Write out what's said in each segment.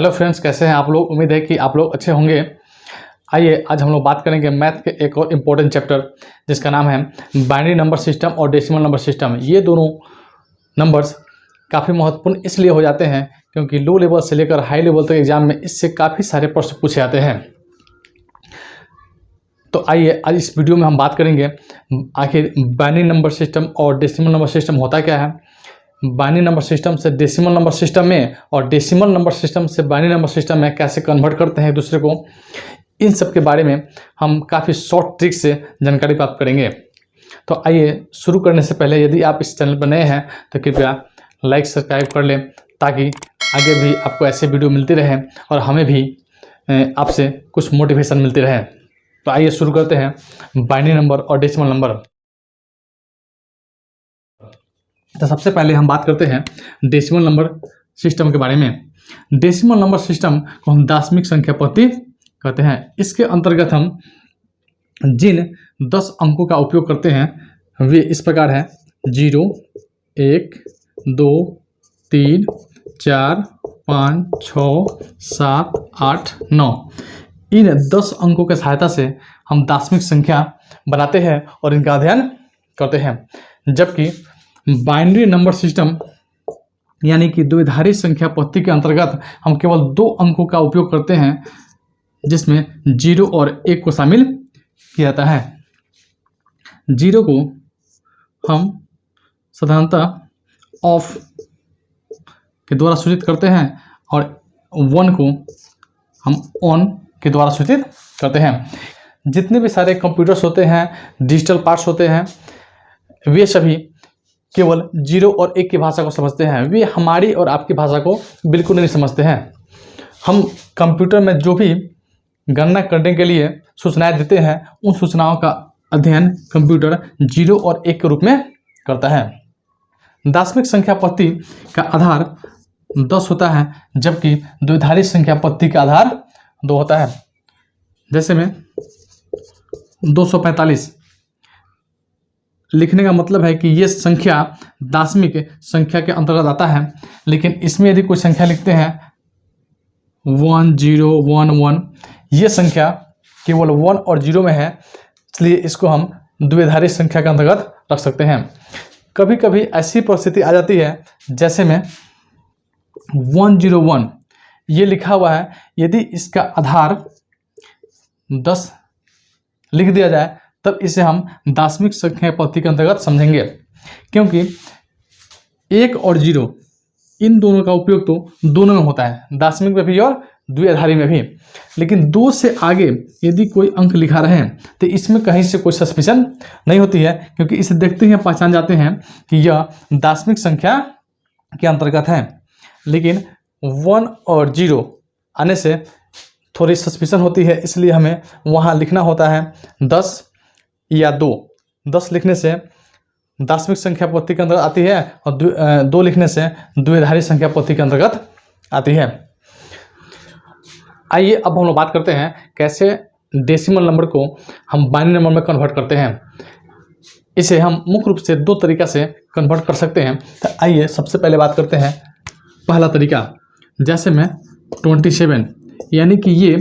Hello friends, कैसे हैं आप लोग। उम्मीद है कि आप लोग अच्छे होंगे। आइए आज हम लोग बात करेंगे मैथ के एक और इम्पोर्टेंट चैप्टर जिसका नाम है बाइनरी नंबर सिस्टम और डेसिमल नंबर सिस्टम। ये दोनों नंबर्स काफ़ी महत्वपूर्ण इसलिए हो जाते हैं क्योंकि लो लेवल से लेकर हाई लेवल तक एग्जाम में इससे काफ़ी सारे प्रश्न पूछे जाते हैं। तो आइए आज इस वीडियो में हम बात करेंगे आखिर बाइनरी नंबर सिस्टम और डेसिमल नंबर सिस्टम होता क्या है, बाइनरी नंबर सिस्टम से डेसिमल नंबर सिस्टम में और डेसिमल नंबर सिस्टम से बाइनरी नंबर सिस्टम में कैसे कन्वर्ट करते हैं एक दूसरे को। इन सब के बारे में हम काफ़ी शॉर्ट ट्रिक से जानकारी प्राप्त करेंगे। तो आइए शुरू करने से पहले यदि आप इस चैनल पर नए हैं तो कृपया लाइक सब्सक्राइब कर लें ताकि आगे भी आपको ऐसे वीडियो मिलती रहे और हमें भी आपसे कुछ मोटिवेशन मिलती रहे। तो आइए शुरू करते हैं बाइनरी नंबर और डेसिमल नंबर। तो सबसे पहले हम बात करते हैं डेसिमल नंबर सिस्टम के बारे में। डेसिमल नंबर सिस्टम को हम दशमिक संख्या पद्धति कहते हैं। इसके अंतर्गत हम जिन 10 अंकों का उपयोग करते हैं वे इस प्रकार हैं: 0, 1, 2, 3, 4, 5, 6, 7, 8, 9। इन 10 अंकों के सहायता से हम दशमिक संख्या बनाते हैं और इनका अध्ययन करते हैं। जबकि बाइनरी नंबर सिस्टम यानी कि द्विधारी संख्या पद्धति के अंतर्गत हम केवल 2 अंकों का उपयोग करते हैं जिसमें 0 और 1 को शामिल किया जाता है। 0 को हम साधारणतः ऑफ के द्वारा सूचित करते हैं और 1 को हम ऑन के द्वारा सूचित करते हैं। जितने भी सारे कंप्यूटर्स होते हैं, डिजिटल पार्ट्स होते हैं, वे सभी केवल 0 और 1 की भाषा को समझते हैं। वे हमारी और आपकी भाषा को बिल्कुल नहीं समझते हैं। हम कंप्यूटर में जो भी गणना करने के लिए सूचनाएं देते हैं उन सूचनाओं का अध्ययन कंप्यूटर 0 और 1 के रूप में करता है। दशमिक संख्या पद्धति का आधार 10 होता है जबकि द्विधारी संख्या पद्धति का आधार 2 होता है। जैसे में 245 लिखने का मतलब है कि ये संख्या दशमिक संख्या के अंतर्गत आता है, लेकिन इसमें यदि कोई संख्या लिखते हैं 1 0 1 1, ये संख्या केवल 1 और 0 में है, इसलिए इसको हम द्विधारी संख्या के अंतर्गत रख सकते हैं। कभी कभी ऐसी परिस्थिति आ जाती है जैसे में 101 ये लिखा हुआ है, यदि इसका आधार 10 लिख दिया जाए तब इसे हम दशमिक संख्या पद्धति के अंतर्गत समझेंगे, क्योंकि 1 और 0 इन दोनों का उपयोग तो दोनों में होता है, दशमिक में भी और द्विआधारी में भी। लेकिन 2 से आगे यदि कोई अंक लिखा रहे तो इसमें कहीं से कोई सस्पिशन नहीं होती है, क्योंकि इसे देखते ही पहचान जाते हैं कि यह दशमिक संख्या के अंतर्गत है। लेकिन 1 और 0 आने से थोड़ी सस्पिशन होती है, इसलिए हमें वहाँ लिखना होता है 10 या 2। 10 लिखने से दशमिक संख्या पद्धति के अंतर्गत आती है और 2 लिखने से द्विधारी संख्या पद्धति के अंतर्गत आती है। आइए अब हम लोग बात करते हैं कैसे डेसिमल नंबर को हम बाइनरी नंबर में कन्वर्ट करते हैं। इसे हम मुख्य रूप से 2 तरीका से कन्वर्ट कर सकते हैं। तो आइए सबसे पहले बात करते हैं पहला तरीका, जैसे में 27 यानी कि ये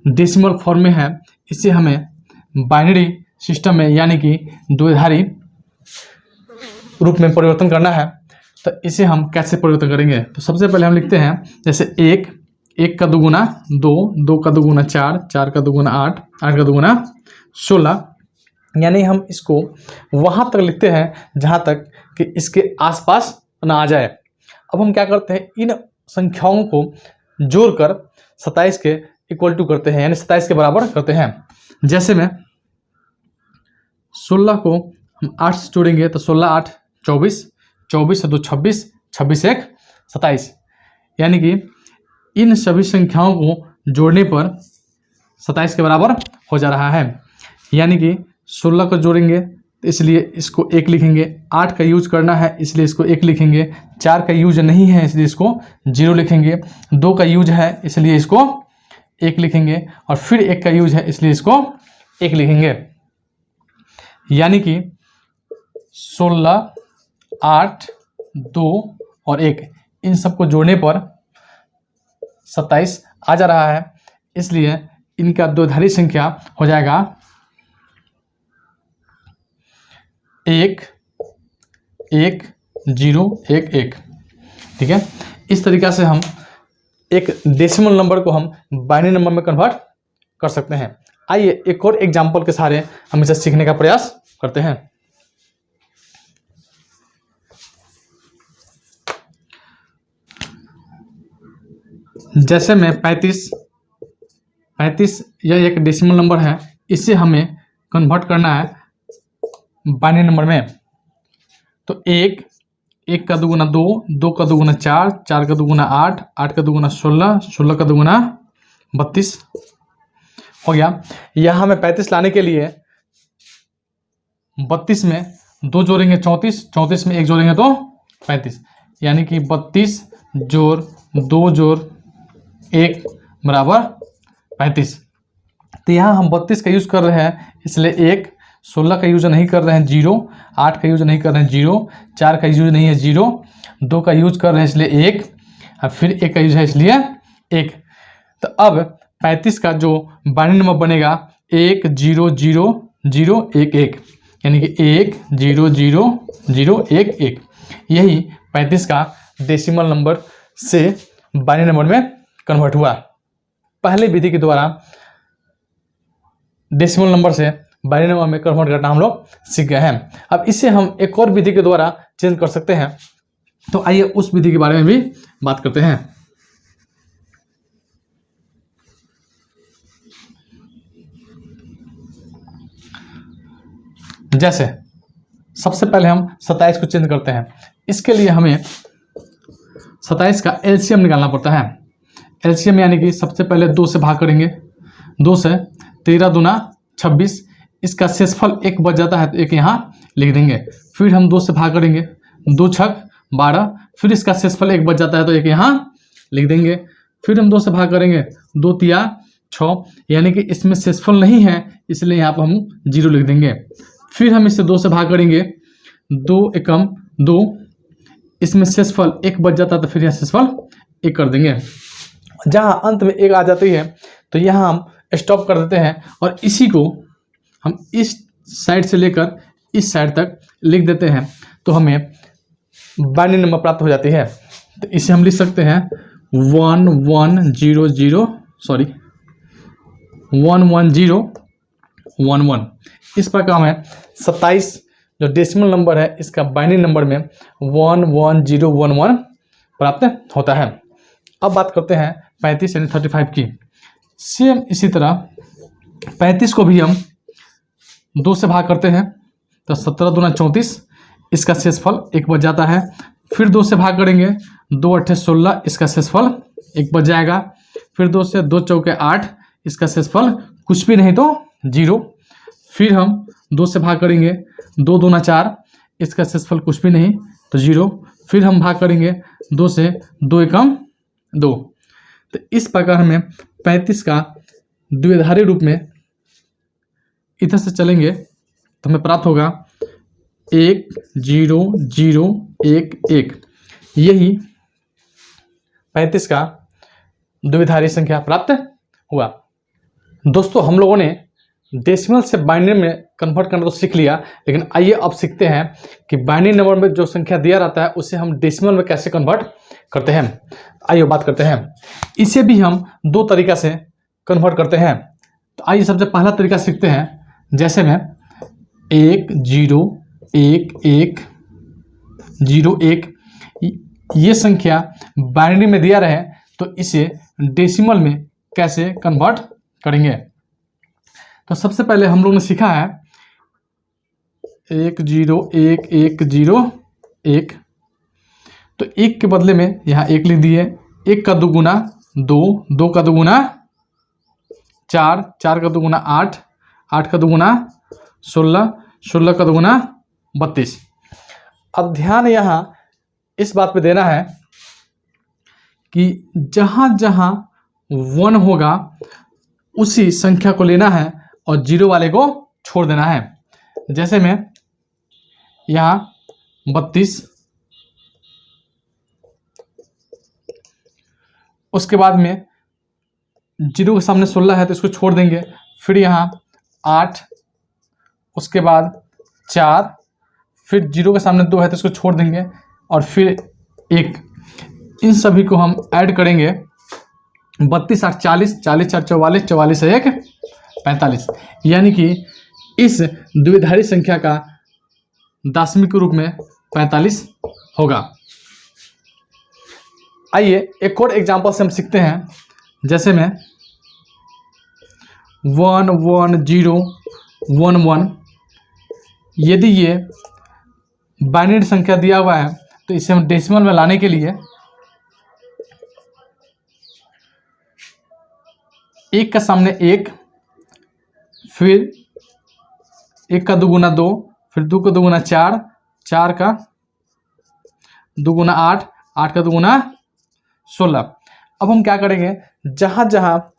डेसिमल फॉर्म में है, इसे हमें बाइनरी सिस्टम में यानी कि द्विधारी रूप में परिवर्तन करना है। तो इसे हम कैसे परिवर्तन करेंगे? तो सबसे पहले हम लिखते हैं जैसे 1 का 2 गुना 2, 2 का 2 गुना 4, 4 का 2 गुना 8, 8 का 2 गुना 16, यानी हम इसको वहाँ तक लिखते हैं जहाँ तक कि इसके आसपास ना आ जाए। अब हम क्या करते हैं, इन संख्याओं को जोड़कर 27 के इक्वल टू करते हैं, यानी 27 के बराबर करते हैं। जैसे में 16 को हम 8 से जोड़ेंगे तो 16 8 24, 24 से 2 26, 26 से 1 27, यानी कि इन सभी संख्याओं को जोड़ने पर 27 के बराबर हो जा रहा है। यानी कि 16 को जोड़ेंगे तो इसलिए इसको 1 लिखेंगे, 8 का यूज करना है इसलिए इसको 1 लिखेंगे, 4 का यूज नहीं है इसलिए इसको 0 लिखेंगे, 2 का यूज है इसलिए इसको 1 लिखेंगे और फिर 1 का यूज है इसलिए इसको 1 लिखेंगे। यानी कि 16 8 2 और 1 इन सबको जोड़ने पर 27 आ जा रहा है, इसलिए इनका द्विधारी संख्या हो जाएगा 1 1 0 1 1। ठीक है, इस तरीक़ा से हम एक डेसिमल नंबर को हम बाइनरी नंबर में कन्वर्ट कर सकते हैं। आइए एक और एग्जाम्पल के सहारे हम इसे सीखने का प्रयास करते हैं। जैसे में 35 यह एक डेसिमल नंबर है, इसे हमें कन्वर्ट करना है बाइनरी नंबर में। तो 1 का दुगुना 2, 2 का दुगुना 4, 4 का दुगुना 8, 8 का दुगुना 16, 16 का दुगुना 32 हो गया। यहाँ हमें 35 लाने के लिए 32 में 2 जोड़ेंगे 34, 34 में 1 जोड़ेंगे तो 35, यानी कि 32 जोड़ 2 जोड़ 1 बराबर 35। तो यहाँ हम 32 का यूज़ कर रहे हैं, इसलिए 1, 16 का यूज नहीं कर रहे हैं 0, 8 का यूज नहीं कर रहे हैं 0, 4 का यूज नहीं है 0, 2 का यूज कर रहे हैं इसलिए 1, और फिर 1 का यूज है इसलिए 1। तो अब 35 का जो बाइनरी नंबर बनेगा 1 0 0 0 1 1, यानी कि 1 0 0 0 1 1। यही 35 का डेसिमल नंबर से बाइनरी नंबर में कन्वर्ट हुआ। पहले विधि के द्वारा डेसिमल नंबर से बाइनरी नंबर में कन्वर्ट करना हम लोग सीख गए हैं। अब इसे हम एक और विधि के द्वारा चेंज कर सकते हैं, तो आइए उस विधि के बारे में भी बात करते हैं। जैसे सबसे पहले हम 27 को चेंज करते हैं। इसके लिए हमें 27 का एलसीएम निकालना पड़ता है। एलसीएम यानी कि सबसे पहले 2 से भाग करेंगे, 2 से 13 दूना 26, इसका शेषफल 1 बच जाता है तो 1 यहाँ लिख देंगे। फिर हम 2 से भाग करेंगे, 2 छक 12, फिर इसका शेषफल 1 बच जाता है तो 1 यहाँ लिख देंगे। फिर हम 2 से भाग करेंगे, 2 तिया 6, यानी कि इसमें शेषफल नहीं है इसलिए यहाँ पर हम 0 लिख देंगे। फिर हम इससे 2 से भाग करेंगे, 2 एकम 2, इसमें शेषफल 1 बच जाता है तो फिर यहाँ शेषफल 1 कर देंगे। जहाँ अंत में 1 आ जाती है तो यहाँ हम स्टॉप कर देते हैं और इसी को हम इस साइड से लेकर इस साइड तक लिख देते हैं, तो हमें बाइनरी नंबर प्राप्त हो जाती है। तो इसे हम लिख सकते हैं 11011। इस प्रकार हमें 27 जो डेसिमल नंबर है इसका बाइनरी नंबर में 11011 प्राप्त होता है। अब बात करते हैं 35 यानी 35 की। सेम इसी तरह 35 को भी हम 2 से भाग करते हैं तो 17 दूना 34, इसका शेषफल 1 बच जाता है। फिर 2 से भाग करेंगे, 2 8 16, इसका शेषफल 1 बच जाएगा। फिर 2 से 2 चौके 8, इसका शेषफल कुछ भी नहीं तो 0। फिर हम 2 से भाग करेंगे, 2 दूना 4, इसका शेषफल कुछ भी नहीं तो 0। फिर हम भाग करेंगे 2 से, 2 एकम 2। तो इस प्रकार हमें 35 का द्विधारी रूप में इधर से चलेंगे तो हमें प्राप्त होगा 1 0 0 1 1। यही 35 का द्विधारी संख्या प्राप्त हुआ। दोस्तों, हम लोगों ने डेसिमल से बाइनरी में कन्वर्ट करना तो सीख लिया, लेकिन आइए अब सीखते हैं कि बाइनरी नंबर में जो संख्या दिया रहता है उसे हम डेसिमल में कैसे कन्वर्ट करते हैं। आइए बात करते हैं। इसे भी हम 2 तरीक़ा से कन्वर्ट करते हैं। तो आइए सबसे पहला तरीका सीखते हैं। जैसे में 1 0 1 1 0 1 ये संख्या बाइनरी में दिया रहे तो इसे डेसिमल में कैसे कन्वर्ट करेंगे। तो सबसे पहले हम लोग ने सीखा है 1 0 1 1 0 1, तो 1 के बदले में यहाँ 1 लिख दिए। 1 का दुगुना 2, 2 का दुगुना 4, 4 का दुगुना 8, 8 का दुगुना 16, 16 का दुगुना 32। अब ध्यान यहाँ इस बात पे देना है कि जहाँ जहाँ 1 होगा उसी संख्या को लेना है और 0 वाले को छोड़ देना है। जैसे में यहाँ 32, उसके बाद में 0 के सामने 16 है तो इसको छोड़ देंगे, फिर यहाँ 8, उसके बाद 4, फिर 0 के सामने 2 है तो इसको छोड़ देंगे, और फिर 1। इन सभी को हम ऐड करेंगे, 32 8 40, 40 4 44, 44 1 45, यानी कि इस द्विधारी संख्या का दशमिक रूप में 45 होगा। आइए एक और एग्जांपल से हम सीखते हैं, जैसे में 1 1 0 1 1, यदि ये बाइनरी संख्या दिया हुआ है तो इसे हम डेसिमल में लाने के लिए 1 का सामने 1, फिर 1 का 2 गुना 2, फिर 2 का 2 गुना 4, 4 का 2 गुना 8, 8 का 2 गुना 16। अब हम क्या करेंगे, जहाँ जहाँ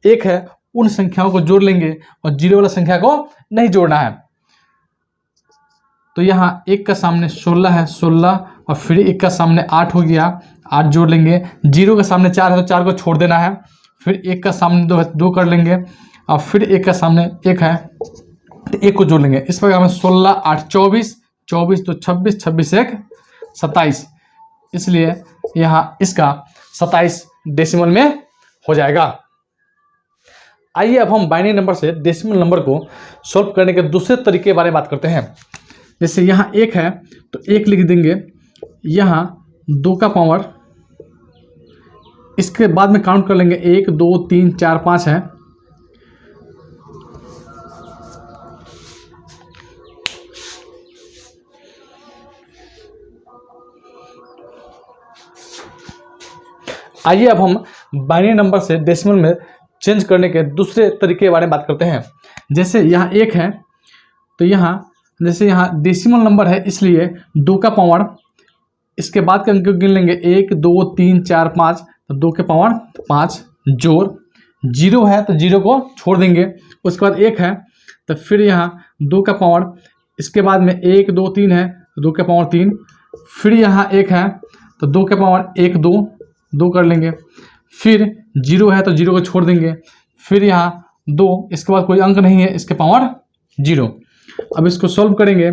1 है उन संख्याओं को जोड़ लेंगे और 0 वाला संख्या को नहीं जोड़ना है। तो यहाँ 1 का सामने 16 है, 16, और फिर 1 का सामने 8 हो गया, 8 जोड़ लेंगे। 0 के सामने 4 है तो 4 को छोड़ देना है, फिर 1 का सामने 2 है तो 2 कर लेंगे, और फिर 1 का सामने 1 है तो 1 को जोड़ लेंगे। इस प्रकार हमें 16 8 24, 24 तो 26, 26 1 27, इसलिए यहाँ इसका 27 डेसिमल में हो जाएगा। आइए अब हम बाइनरी नंबर से डेसिमल नंबर को सॉल्व करने के दूसरे तरीके के बारे में बात करते हैं। जैसे यहाँ 1 है तो 1 लिख देंगे, यहाँ 2 का पावर, इसके बाद में काउंट कर लेंगे 1 2 3 4 5 है, आइए अब हम बाइनरी नंबर से डेसिमल में चेंज करने के दूसरे तरीके के बारे में बात करते हैं। जैसे यहाँ 1 है तो यहाँ जैसे यहाँ डेसिमल नंबर है इसलिए 2 का पावर, इसके बाद के अंक गिन लेंगे 1 2 3 4 5, तो 2 के पावर 5, जोड़ 0 है तो 0 को छोड़ देंगे। उसके बाद 1 है तो फिर यहाँ 2 का पावर, इसके बाद में 1 2 3 है तो 2 के पावर 3, फिर यहाँ 1 है तो 2 के पावर 1 2, 2 कर लेंगे, फिर 0 है तो 0 को छोड़ देंगे, फिर यहाँ 2, इसके बाद कोई अंक नहीं है, इसके पावर 0। अब इसको सॉल्व करेंगे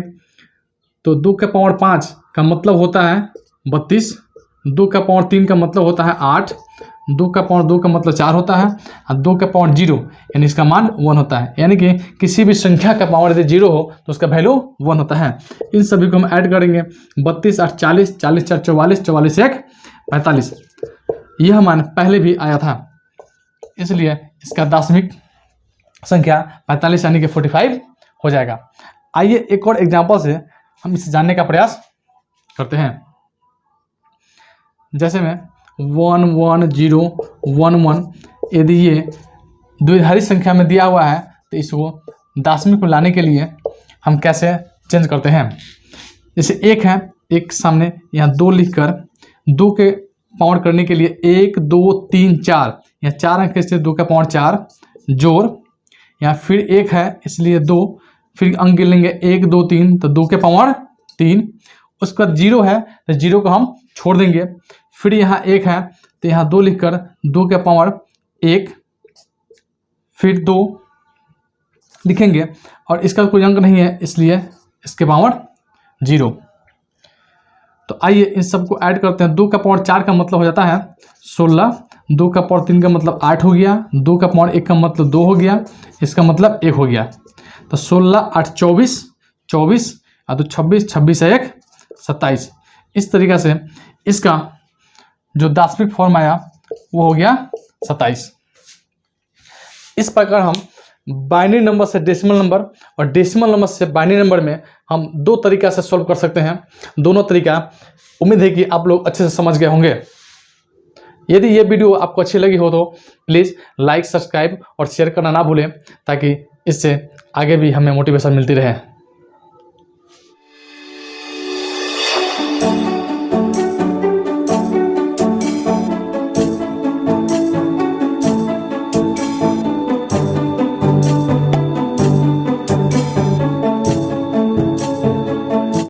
तो 2 का पावर 5 का मतलब होता है 32, 2 का पावर 3 का मतलब होता है 8, 2 का पावर 2 का मतलब 4 होता है, और 2 का पावर 0 यानी इसका मान 1 होता है। यानी कि किसी भी संख्या का पावर यदि 0 हो तो उसका वैल्यू 1 होता है। इन सभी को हम ऐड करेंगे, 32 8 40, 40 4 44, 44 1 45, यह मान पहले भी आया था, इसलिए इसका दशमिक संख्या 45 यानी कि 45 हो जाएगा। आइए एक और एग्जांपल से हम इसे जानने का प्रयास करते हैं। जैसे में 1 1 0 1 1, यदि ये द्विधारी संख्या में दिया हुआ है तो इसको दशमिक में लाने के लिए हम कैसे चेंज करते हैं। जैसे 1 है, 1 सामने यहाँ 2 लिखकर 2 के पावर करने के लिए 1 2 3 4, यहाँ 4 अंक से 2 का पावर 4, जोड़ यहाँ फिर 1 है इसलिए 2, फिर अंक गिन लेंगे 1 2 3 तो 2 के पावर 3, उसके बाद 0 है तो 0 को हम छोड़ देंगे, फिर यहाँ 1 है तो यहाँ 2 लिखकर 2 के पावर 1, फिर 2 लिखेंगे, और इसका कोई अंक नहीं है इसलिए इसके पावर 0। तो आइए इन सबको ऐड करते हैं। 2 का पावर 4 का मतलब हो जाता है 16, 2 का पावर 3 का मतलब 8 हो गया, 2 का पावर 1 का मतलब 2 हो गया, इसका मतलब 1 हो गया। तो 16 8 24, 24 और तो 26, 26 1 27। इस तरीक़ा से इसका जो दशमिक फॉर्म आया वो हो गया 27। इस प्रकार हम बाइनरी नंबर से डेसिमल नंबर और डेसिमल नंबर से बाइनरी नंबर में हम 2 तरीक़ा से सॉल्व कर सकते हैं। दोनों तरीका उम्मीद है कि आप लोग अच्छे से समझ गए होंगे। यदि ये वीडियो आपको अच्छी लगी हो तो प्लीज़ लाइक, सब्सक्राइब और शेयर करना ना भूलें, ताकि इससे आगे भी हमें मोटिवेशन मिलती रहे।